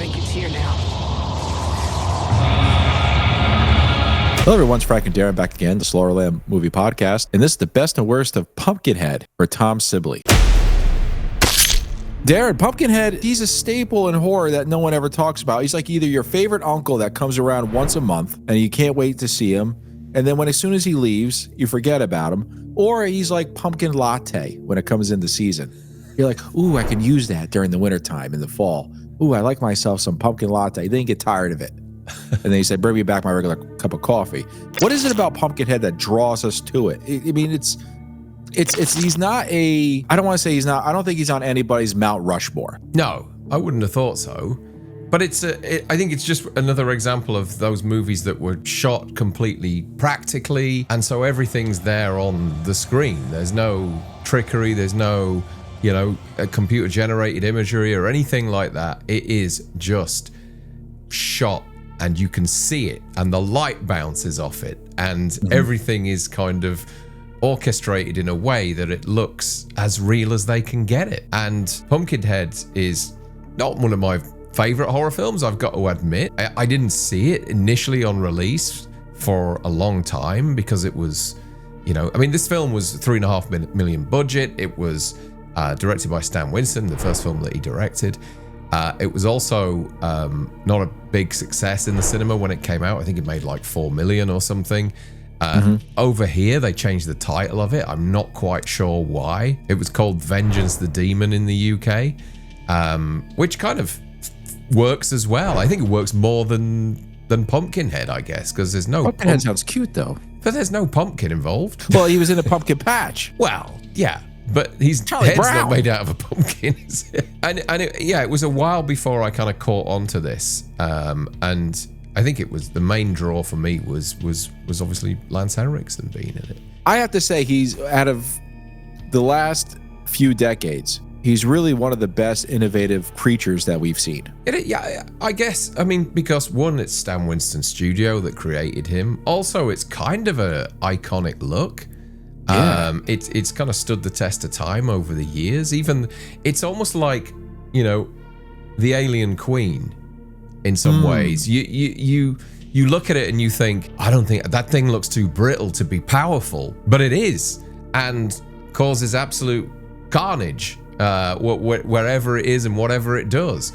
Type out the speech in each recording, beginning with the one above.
think it's here now. Hello everyone, it's Frank and Darren back again, the Slower Lamb Movie Podcast, and this is the best and worst of Pumpkinhead for Tom Sibley. Darren, Pumpkinhead, he's a staple in horror that no one ever talks about. He's like either your favorite uncle that comes around once a month and you can't wait to see him, and then as soon as he leaves, you forget about him, or he's like pumpkin latte when it comes into season. You're like, ooh, I can use that during the wintertime in the fall. Ooh, I like myself some pumpkin latte. Then you get tired of it. And then you say, bring me back my regular cup of coffee. What is it about Pumpkinhead that draws us to it? I mean, it's he's not a, I don't want to say he's not, I don't think he's on anybody's Mount Rushmore. No, I wouldn't have thought so. But I think it's just another example of those movies that were shot completely practically. And so everything's there on the screen. There's no trickery. There's no, computer generated imagery or anything like that. It is just shot and you can see it and the light bounces off it and everything is kind of orchestrated in a way that it looks as real as they can get it. And Pumpkinhead is not one of my favorite horror films, I've got to admit. I didn't see it initially on release for a long time because it was, this film was $3.5 million budget. It was directed by Stan Winston, the first film that he directed. It was also not a big success in the cinema when it came out. I think it made like $4 million or something. Over here, they changed the title of it. I'm not quite sure why. It was called Vengeance the Demon in the UK, which kind of works as well. I think it works more than Pumpkinhead, I guess, because there's no... Pumpkinhead sounds cute, though. But there's no pumpkin involved. Well, he was in a pumpkin patch. Well, yeah. But his Charlie head's Brown. not made out of a pumpkin, is it? It was a while before I kind of caught on to this. And I think it was the main draw for me was obviously Lance Henriksen being in it. I have to say he's, out of the last few decades, he's really one of the best innovative creatures that we've seen. I guess, because one, it's Stan Winston Studio that created him. Also, it's kind of a iconic look. Yeah. It's kind of stood the test of time over the years. Even it's almost like, the Alien Queen in some ways. You look at it and you think, I don't think that thing looks too brittle to be powerful, but it is, and causes absolute carnage wherever it is and whatever it does.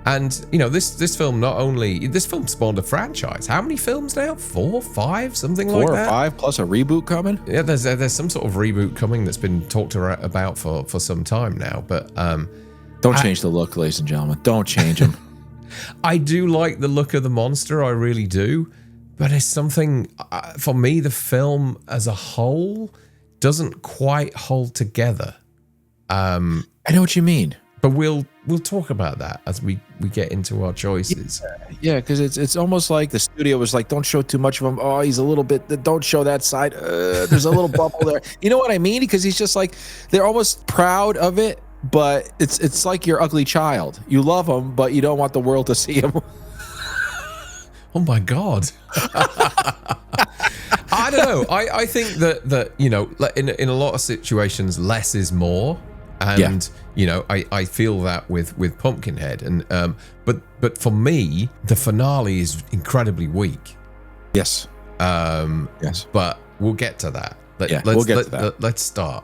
And this film this film spawned a franchise. How many films now? 4, 5, something like that. 4 or 5 plus a reboot coming. Yeah, there's some sort of reboot coming that's been talked about for some time now. But don't change the look, ladies and gentlemen. Don't change them. I do like the look of the monster. I really do. But it's something for me. The film as a whole doesn't quite hold together. I know what you mean. But we'll talk about that as we get into our choices. Yeah, because it's almost like the studio was like, don't show too much of him. Oh, he's a little bit, don't show that side. There's a little bubble there. You know what I mean? Because he's just like, they're almost proud of it, but it's like your ugly child. You love him, but you don't want the world to see him. Oh my God. I don't know. I think that in a lot of situations, less is more. And I feel that with Pumpkinhead, and but for me, the finale is incredibly weak. Yes. Yes. But we'll get to that. We'll get to that. Let's start.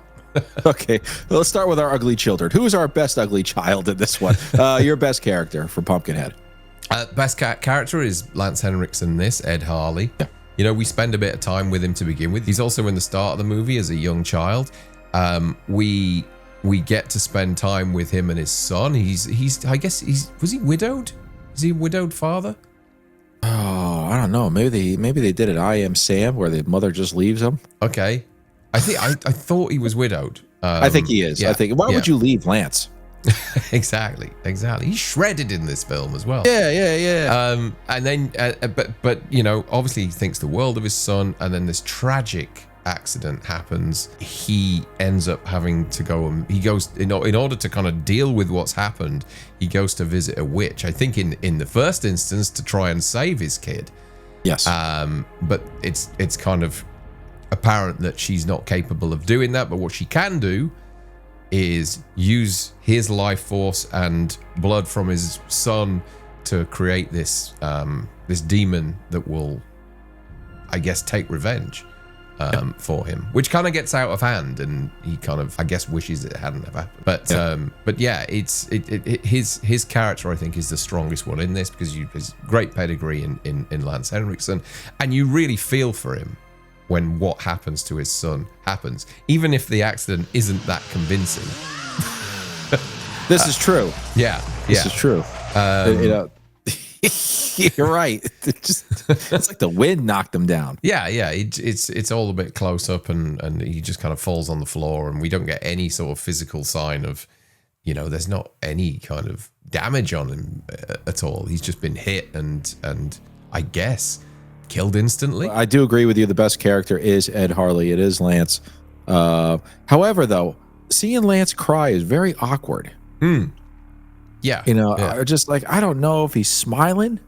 Okay, well, let's start with our ugly children. Who is our best ugly child in this one? Your best character for Pumpkinhead. Best character is Lance Henriksen. Ed Harley. Yeah. We spend a bit of time with him to begin with. He's also in the start of the movie as a young child. We get to spend time with him and his son. Was he widowed? Is he a widowed father? Oh, I don't know. Maybe they did it. I Am Sam, where the mother just leaves him. Okay, I thought he was widowed. I think he is. Yeah, why would you leave Lance? Exactly. He's shredded in this film as well. Yeah. And then, but obviously he thinks the world of his son, and then this tragic accident happens. He ends up having to go, and he goes in order to kind of deal with what's happened. He goes to visit a witch. I think in the first instance to try and save his kid. Yes. But it's kind of apparent that she's not capable of doing that. But what she can do is use his life force and blood from his son to create this this demon that will, I guess, take revenge for him, which kind of gets out of hand, and he kind of, I guess, wishes it hadn't have happened. But yeah, his character, I think, is the strongest one in this, because his great pedigree in Lance Henriksen, and you really feel for him when what happens to his son happens, even if the accident isn't that convincing. This is true. Yeah, This is true. You know, you're right. It's like the wind knocked him down. Yeah. It's all a bit close up, and he just kind of falls on the floor, and we don't get any sort of physical sign of, there's not any kind of damage on him at all. He's just been hit and I guess killed instantly. I do agree with you. The best character is Ed Harley. It is Lance. However, though, seeing Lance cry is very awkward. Yeah. Just like, I don't know if he's smiling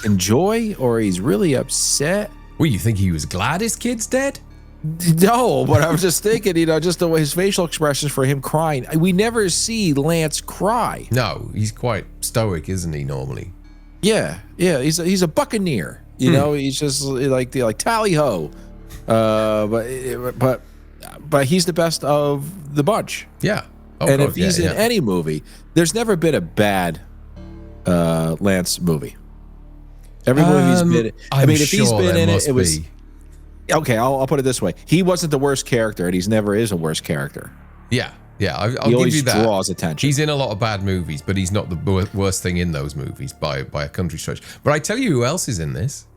in joy or he's really upset. Well, you think he was glad his kid's dead? No, but I was just thinking, just the way his facial expressions for him crying. We never see Lance cry. No, he's quite stoic, isn't he, normally? Yeah. He's a buccaneer. He's just like tally ho. But he's the best of the bunch. Yeah. Oh, and God, if he's in any movie, there's never been a bad Lance movie. Every movie he's been in. If he's been in it, it was okay. I'll put it this way: he wasn't the worst character, and he's never is a worst character. Yeah. I'll he give you that. Draws attention. He's in a lot of bad movies, but he's not the worst thing in those movies by a country stretch. But I tell you who else is in this: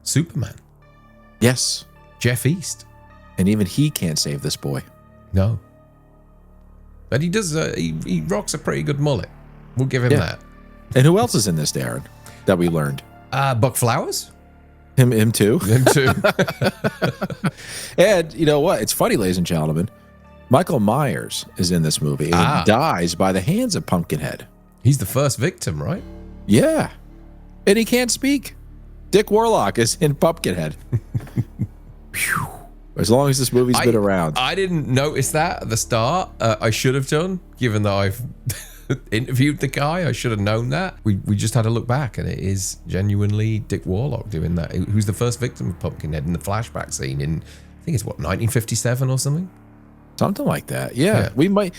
Superman. Yes, Jeff East, and even he can't save this boy. No. But he does. He rocks a pretty good mullet. We'll give him that. And who else is in this, Darren? That we learned. Buck Flowers. Him too. Him too. And you know what? It's funny, ladies and gentlemen. Michael Myers is in this movie and dies by the hands of Pumpkinhead. He's the first victim, right? Yeah. And he can't speak. Dick Warlock is in Pumpkinhead. Phew. As long as this movie's been around. I didn't notice that at the start. I should have done, given that I've interviewed the guy. I should have known that. We just had to look back, and it is genuinely Dick Warlock doing that. Who's the first victim of Pumpkinhead in the flashback scene in, I think it's 1957 or something? Something like that. Yeah. We might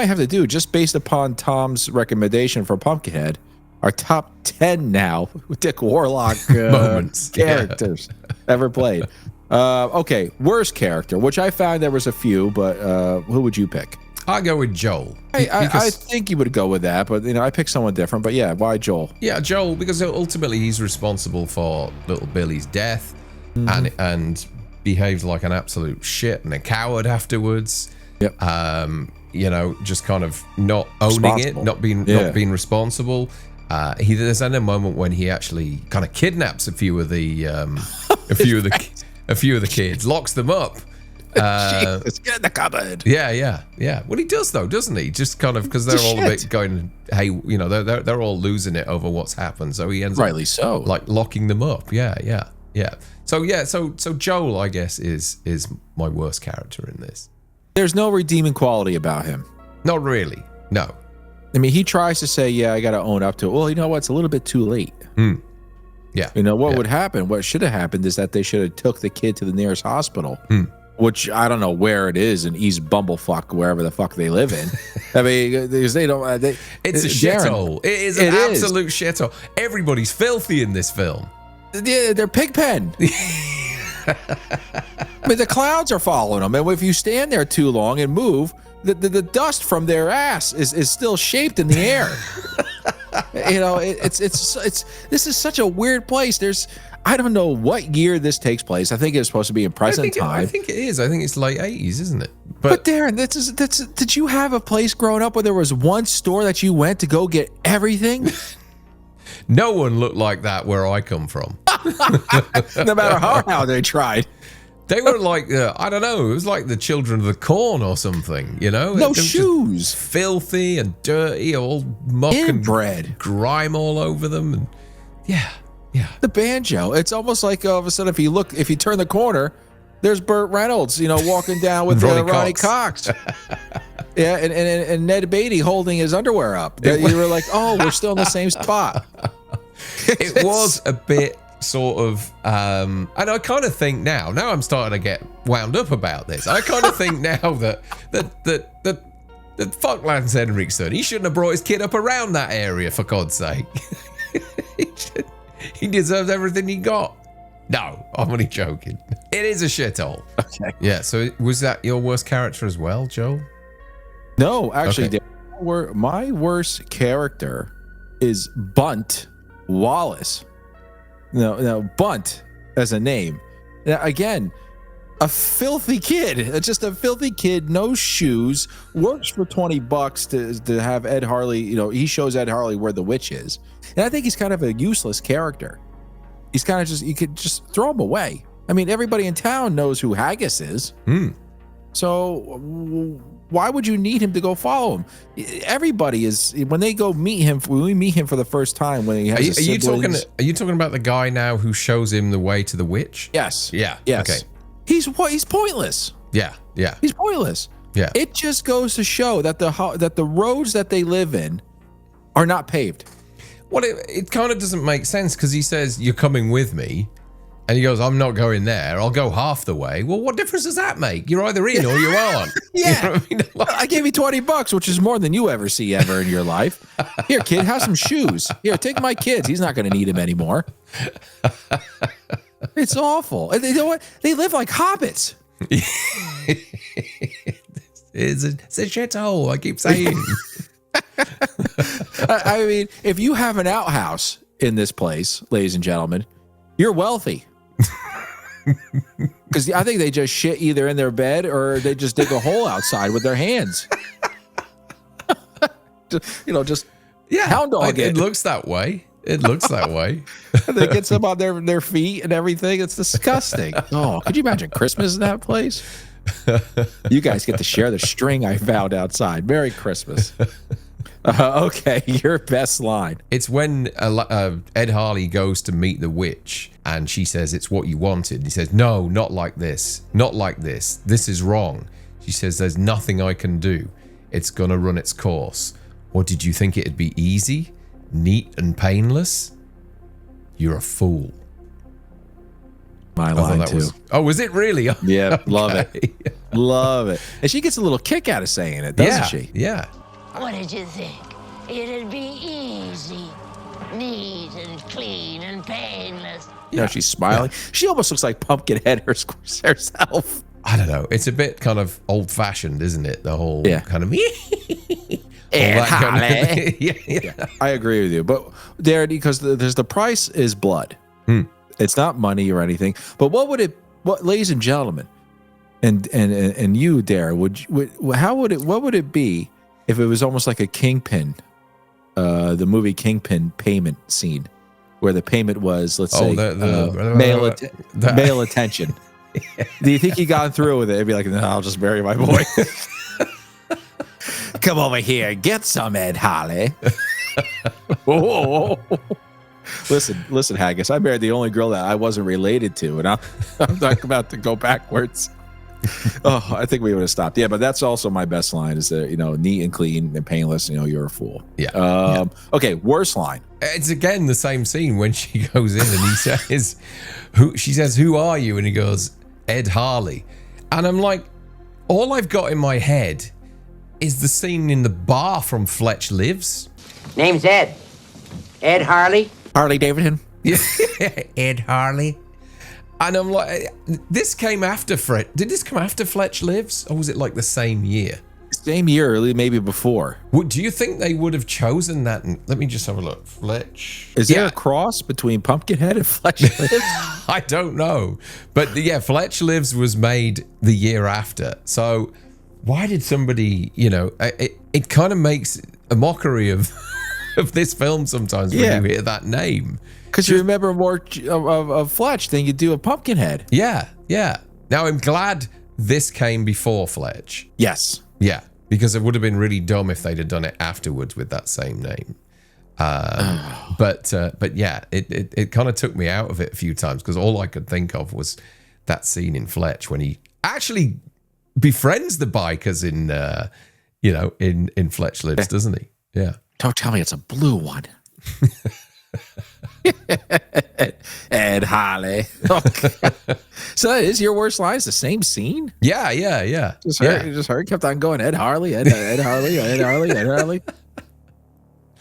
have to do, just based upon Tom's recommendation for Pumpkinhead, our top 10 now with Dick Warlock moments, characters ever played. Okay, worst character, which I found there was a few, but who would you pick? I'll go with Joel. I think you would go with that, but I picked someone different. But yeah, why Joel? Yeah, Joel, because ultimately he's responsible for little Billy's death, and behaves like an absolute shit and a coward afterwards. Yep. Just kind of not owning it, not being responsible. There's a moment when he actually kind of kidnaps a few of the kids, locks them up. Jesus, get in the cupboard. Yeah. Well, he does though, doesn't he? Just kind of because they're all a bit going, hey, they're all losing it over what's happened. So he ends rightly up so, like locking them up. Yeah. So Joel, I guess, is my worst character in this. There's no redeeming quality about him. Not really. No. I mean, he tries to say, yeah, I got to own up to it. Well, you know what? It's a little bit too late. Yeah. What would happen? What should have happened is that they should have took the kid to the nearest hospital, which I don't know where it is in East Bumblefuck, wherever the fuck they live in. I mean, because they don't. It's a shithole. It is an absolute shithole. Everybody's filthy in this film. Yeah, they're Pigpen. But the clouds are following them, and if you stand there too long and move, the dust from their ass is still shaped in the air. This is such a weird place. I don't know what year this takes place. I think it's supposed to be in present time. I think it is. I think it's late 80s, isn't it? But Darren, did you have a place growing up where there was one store that you went to go get everything? No one looked like that where I come from. No matter how they tried. They were like, I don't know, it was like the Children of the Corn or something, No shoes. Filthy and dirty, all muck and bread. Grime all over them. And yeah. The banjo. It's almost like all of a sudden if you turn the corner, there's Burt Reynolds, walking down with Ronnie Cox. Yeah, and Ned Beatty holding his underwear up. You were like, oh, we're still in the same spot. It was a bit sort of, and I kind of think now I'm starting to get wound up about this. I kind of think now that fuck Lance Henriksen, he shouldn't have brought his kid up around that area, for God's sake. He deserves everything he got. No, I'm only joking. It is a shithole. Okay. Yeah, so was that your worst character as well, Joel? No, actually, Okay. my worst character is Bunt Wallace. No, Bunt as a name. Now, again, a filthy kid. Just a filthy kid, no shoes, works for $20 to have Ed Harley. He shows Ed Harley where the witch is. And I think he's kind of a useless character. He's kind of you could just throw him away. I mean, everybody in town knows who Haggis is. So why would you need him to go follow him? Everybody is, when we meet him for the first time, when he has Are you talking about the guy now who shows him the way to the witch? Yes. Yeah. Yes. Okay. He's pointless. Yeah. He's pointless. Yeah. It just goes to show that the roads that they live in are not paved. Well, it kind of doesn't make sense because he says, you're coming with me. And he goes, I'm not going there. I'll go half the way. Well, what difference does that make? You're either in or you aren't. Yeah. You know what I mean? I gave you $20, which is more than you ever see ever in your life. Here, kid, have some shoes. Here, take my kids. He's not going to need them anymore. It's awful. And you know what? They live like hobbits. It's a shithole, I keep saying. I mean, if you have an outhouse in this place, ladies and gentlemen, you're wealthy. Because I think they just shit either in their bed or they just dig a hole outside with their hands. just hound dog it looks that way. It looks that way. They get some on their feet and everything. It's disgusting. Oh, could you imagine Christmas in that place? You guys get to share the string I found outside. Merry Christmas. Okay, your best line. It's when Ed Harley goes to meet the witch and she says, it's what you wanted. He says, no, not like this. Not like this. This is wrong. She says, there's nothing I can do. It's going to run its course. Or did you think it'd be easy, neat and painless? You're a fool. My line too. Was it really? Yeah, Okay. love it. Love it. And she gets a little kick out of saying it, doesn't she? Yeah. What did you think? It'd be easy, neat and clean and painless. You know, she's smiling. Yeah. She almost looks like Pumpkinhead herself. I don't know. It's a bit kind of old-fashioned, isn't it? The whole kind of yeah. I agree with you. But there, because there's the price is blood. It's not money or anything. But what, ladies and gentlemen, and you, Dare, what would it be if it was almost like a Kingpin, the movie Kingpin payment scene, where the payment was, let's say, male attention. Yeah. Do you think he got through with it? It'd be like, no, I'll just marry my boy. Come over here, get some, Ed Harley. Whoa. Listen, Haggis. I married the only girl that I wasn't related to, and I'm not about to go backwards. Oh, I think we would have stopped. Yeah, but that's also my best line is that, neat and clean and painless. You're a fool. Yeah. Okay, worst line. It's again the same scene when she goes in and he says, she says, who are you? And he goes, Ed Harley. And I'm like, all I've got in my head is the scene in the bar from Fletch Lives. Name's Ed. Ed Harley. Harley Davidson. Yeah, Ed Harley. And I'm like, this came after Did this come after Fletch Lives? Or was it like the same year? Same year, or maybe before. Do you think they would have chosen that? Let me just have a look. Fletch. Is there a cross between Pumpkinhead and Fletch Lives? I don't know. But yeah, Fletch Lives was made the year after. So why did somebody, it kind of makes a mockery of this film sometimes when you hear that name. Because you remember more of Fletch than you do of Pumpkinhead. Yeah. Now, I'm glad this came before Fletch. Yes. Yeah, because it would have been really dumb if they'd have done it afterwards with that same name. But yeah, it kind of took me out of it a few times because all I could think of was that scene in Fletch when he actually befriends the bikers in Fletch Lives, doesn't he? Yeah. Don't tell me it's a blue one. Ed Harley. So that is your worst line? It's the same scene? Yeah. Just her kept on going, Ed Harley, Ed Harley, Ed Harley, Ed Harley.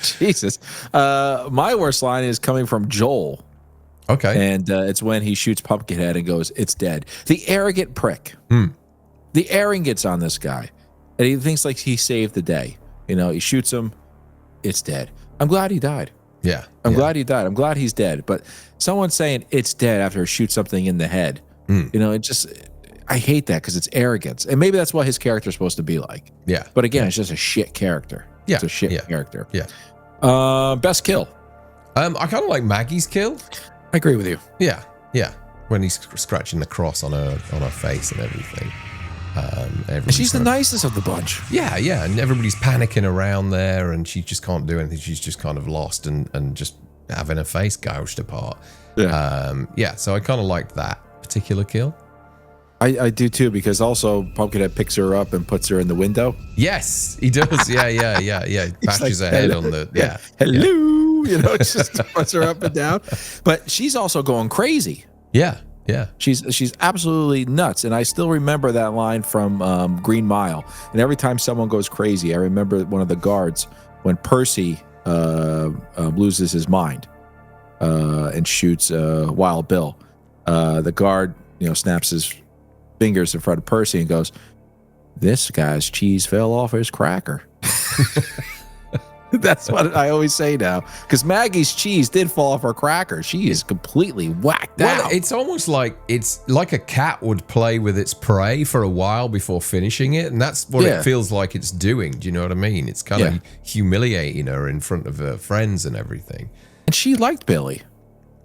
Jesus. My worst line is coming from Joel. Okay. And it's when he shoots Pumpkinhead and goes, it's dead. The arrogant prick. The arrogance on this guy. And he thinks like he saved the day. He shoots him. It's dead. I'm glad he died. Yeah. I'm glad he died. I'm glad he's dead. But someone saying it's dead after he shoots something in the head, I hate that because it's arrogance. And maybe that's what his character is supposed to be like. Yeah. But again, it's just a shit character. Yeah. It's a shit character. Yeah. Best kill. I kind of like Maggie's kill. I agree with you. Yeah. When he's scratching the cross on her face and everything. She's the nicest of the bunch. Yeah, and everybody's panicking around there, and she just can't do anything. She's just kind of lost and just having her face gouged apart. Yeah. So I kind of liked that particular kill. I do too, because also Pumpkinhead picks her up and puts her in the window. Yes, he does. Yeah. Bashes her head on the hello. Just puts her up and down. But she's also going crazy. Yeah. She's absolutely nuts, and I still remember that line from Green Mile. And every time someone goes crazy, I remember one of the guards when Percy loses his mind and shoots Wild Bill. The guard, snaps his fingers in front of Percy and goes, "This guy's cheese fell off his cracker." That's what I always say now, because Maggie's cheese did fall off her cracker. She is completely whacked out. Well, it's almost like a cat would play with its prey for a while before finishing it, and that's what it feels like it's doing. Do you know what I mean? It's kind of humiliating her in front of her friends and everything. And she liked Billy.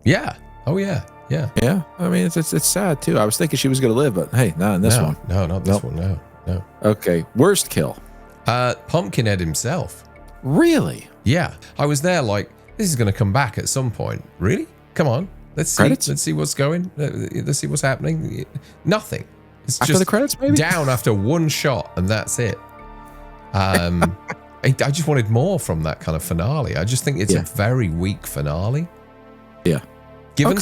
Yeah. Oh yeah. Yeah. I mean, it's sad too. I was thinking she was going to live, but hey, not in this one. No, not this one. No. Okay. Worst kill. Pumpkinhead himself. Really? Yeah. I was there like, this is going to come back at some point. Really? Come on. Let's see. Credits? Let's see what's going. Let's see what's happening. Nothing. It's after just the credits, maybe? Down after one shot, and that's it. I just wanted more from that kind of finale. I just think it's a very weak finale. Yeah. Given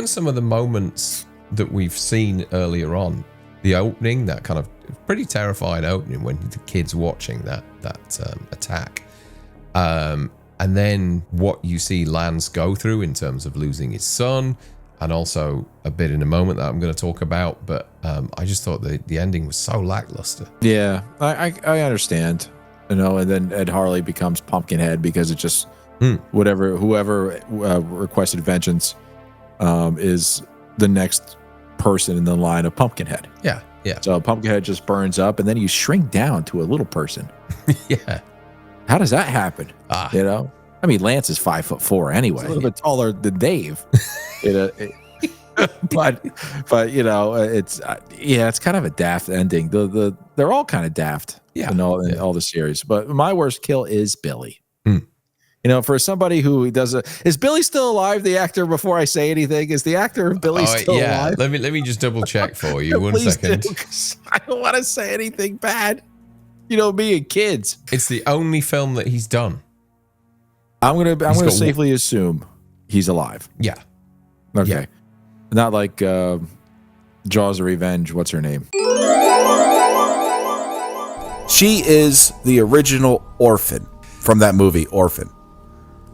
some of the moments that we've seen earlier on, the opening, that kind of pretty terrifying opening when the kid's watching that attack, and then what you see Lance go through in terms of losing his son, and also a bit in a moment that I'm going to talk about. But I just thought the ending was so lackluster. Yeah, I understand, and then Ed Harley becomes Pumpkinhead because it just whoever requested vengeance is the next person in the line of Pumpkinhead. Yeah. So Pumpkinhead just burns up, and then you shrink down to a little person. Yeah. How does that happen? I mean, Lance is 5'4" anyway. He's a little bit taller than Dave. But it's kind of a daft ending. They're all kind of daft. In all the series. But my worst kill is Billy. For somebody who is Billy still alive, the actor, before I say anything? Is the actor of Billy still alive? Let me just double check for you. One second. I don't want to say anything bad. Me and kids. It's the only film that he's done. I'm gonna safely assume he's alive. Yeah. Okay. Yeah. Not like Jaws of Revenge. What's her name? She is the original orphan from that movie, Orphan.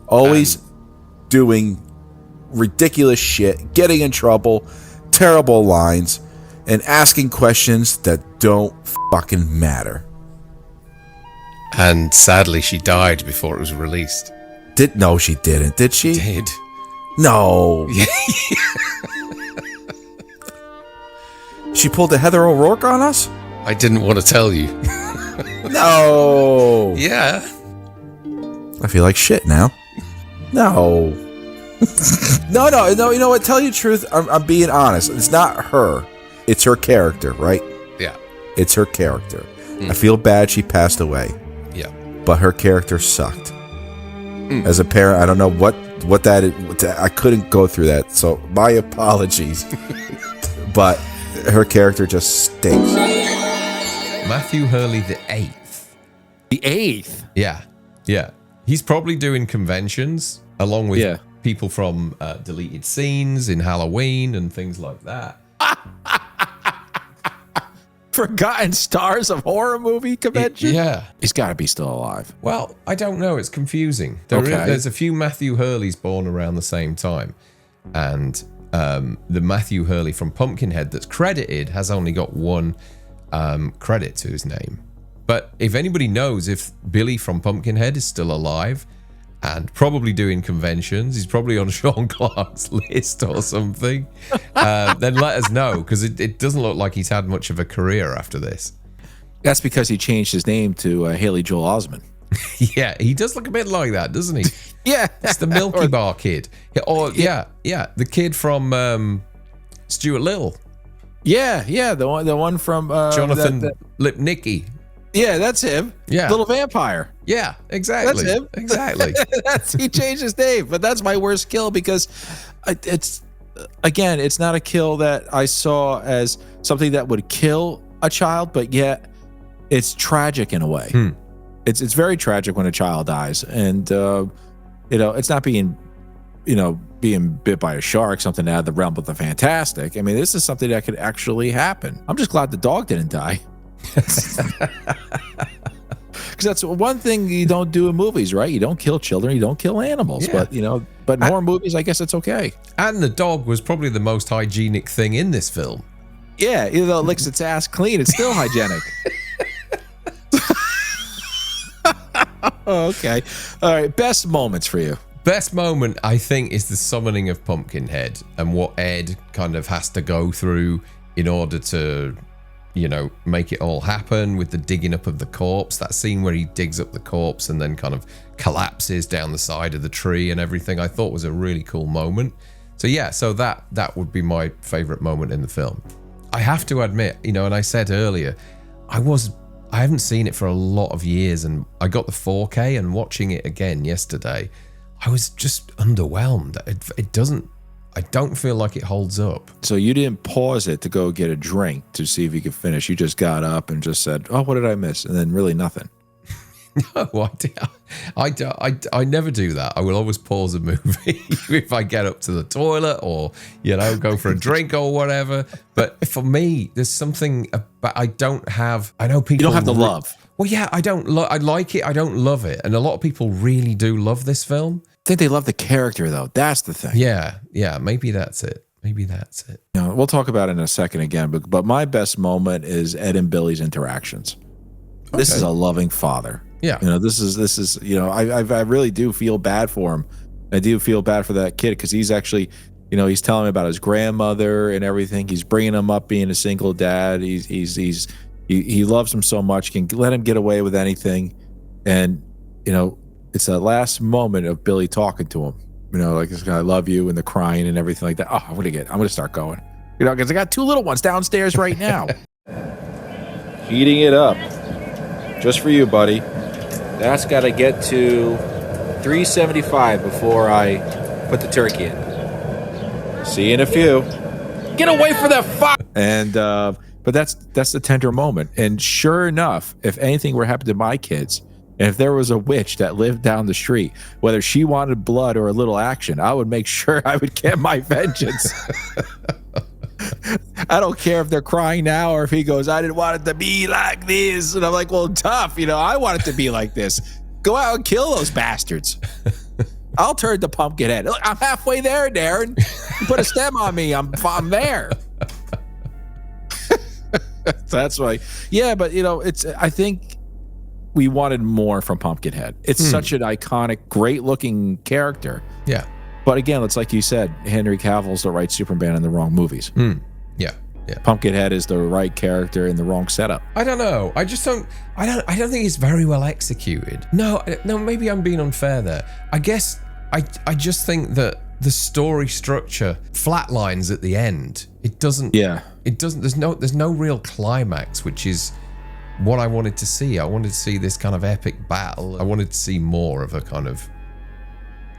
Always doing ridiculous shit, getting in trouble, terrible lines, and asking questions that don't fucking matter. And sadly, she died before it was released. No, she didn't. Did she? Did. No. She pulled a Heather O'Rourke on us? I didn't want to tell you. No. Yeah. I feel like shit now. No. No. You know what? Tell you the truth. I'm being honest. It's not her. It's her character, right? Yeah. It's her character. I feel bad she passed away. Yeah. But her character sucked. As a parent, I don't know what that is. I couldn't go through that. So my apologies. But her character just stinks. Matthew Hurley the 8th The 8th. Yeah. Yeah. He's probably doing conventions along with people from deleted scenes in Halloween and things like that. Forgotten stars of horror movie convention? Yeah. He's got to be still alive. Well, I don't know. It's confusing. There's a few Matthew Hurleys born around the same time. And the Matthew Hurley from Pumpkinhead that's credited has only got one credit to his name. But if anybody knows if Billy from Pumpkinhead is still alive and probably doing conventions, he's probably on Sean Clark's list or something, then let us know, because it doesn't look like he's had much of a career after this. That's because he changed his name to Haley Joel Osment. Yeah, he does look a bit like that, doesn't he? Yeah. It's the Milky Bar kid. The kid from Stuart Little. Yeah, the one from Jonathan Lipnicki. Yeah, that's him. Yeah. Little vampire. Yeah, exactly. That's him. Exactly. He changed his name, but that's my worst kill because it's not a kill that I saw as something that would kill a child, but yet it's tragic in a way. It's very tragic when a child dies, and it's not being bit by a shark, something out of the realm of the fantastic. I mean, this is something that could actually happen. I'm just glad the dog didn't die. Because that's one thing you don't do in movies, right? You don't kill children, you don't kill animals. Yeah. But in horror movies, I guess it's okay. And the dog was probably the most hygienic thing in this film. Yeah, even though it licks its ass clean, it's still hygienic. Okay. All right. Best moments for you. Best moment, I think, is the summoning of Pumpkinhead and what Ed kind of has to go through in order to, make it all happen with the digging up of the corpse. That scene where he digs up the corpse and then kind of collapses down the side of the tree and everything, I thought was a really cool moment. So yeah, that would be my favorite moment in the film. I have to admit, and I said earlier, I haven't seen it for a lot of years, and I got the 4K, and watching it again yesterday, I was just underwhelmed. I don't feel like it holds up. So you didn't pause it to go get a drink to see if you could finish. You just got up and just said, "Oh, what did I miss?" And then really nothing. No, I never do that. I will always pause a movie if I get up to the toilet or, go for a drink or whatever. But for me, there's something about, I know people. You don't have the love. Well, yeah, I like it. I don't love it. And a lot of people really do love this film. I think they love the character, though. That's the thing. Yeah. Maybe that's it. We'll talk about it in a second again. But my best moment is Ed and Billy's interactions. Okay. This is a loving father. Yeah. This is. I really do feel bad for him. I do feel bad for that kid because he's actually, he's telling me about his grandmother and everything. He's bringing him up being a single dad. He loves him so much, can let him get away with anything, and it's that last moment of Billy talking to him, like this guy, I love you, and the crying and everything like that. Oh, I'm gonna start going, because I got two little ones downstairs right now. Heating it up, just for you, buddy. That's got to get to 375 before I put the turkey in. See you in a few. Get away from that fire! And but that's the tender moment. And sure enough, if anything were happening to my kids, and if there was a witch that lived down the street, whether she wanted blood or a little action, I would make sure I would get my vengeance. I don't care if they're crying now or if he goes, I didn't want it to be like this. And I'm like, well, tough. I want it to be like this. Go out and kill those bastards. I'll turn to Pumpkinhead. Look, I'm halfway there, Darren. You put a stem on me. I'm there. That's why. Yeah, but I think we wanted more from Pumpkinhead. It's such an iconic, great-looking character. Yeah. But again, it's like you said, Henry Cavill's the right Superman in the wrong movies. Yeah. Pumpkinhead is the right character in the wrong setup. I don't know. I don't think it's very well executed. No, maybe I'm being unfair there. I guess I just think that the story structure flatlines at the end. It doesn't. Yeah. It doesn't. There's no real climax, which is what I wanted to see. I wanted to see this kind of epic battle. I wanted to see more of a kind of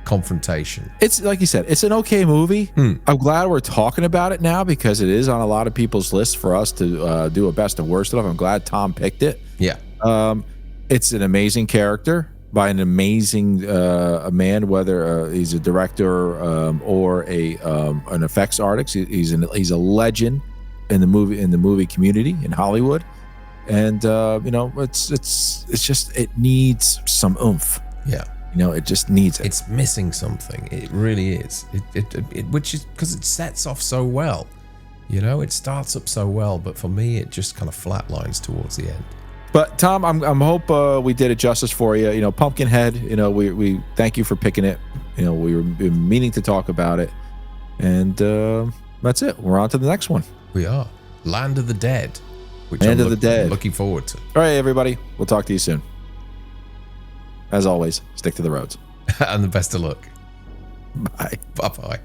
confrontation. It's like you said, it's an okay movie. I'm glad we're talking about it now because it is on a lot of people's lists for us to do a best and worst of. I'm glad Tom picked it. Yeah. It's an amazing character by an amazing a man, whether he's a director or an effects artist. He's a legend in the movie community in Hollywood, and it's just, it needs some oomph. Yeah. It just needs it. It's missing something. It really is. It which is because it sets off so well. It starts up so well, but for me, it just kind of flatlines towards the end. But Tom, I'm hope we did it justice for you. Pumpkinhead. We thank you for picking it. We were meaning to talk about it, and that's it. We're on to the next one. We are Land of the Dead, which Land of the Dead. Looking forward to. All right, everybody. We'll talk to you soon. As always, stick to the roads. And the best of luck. Bye. Bye-bye.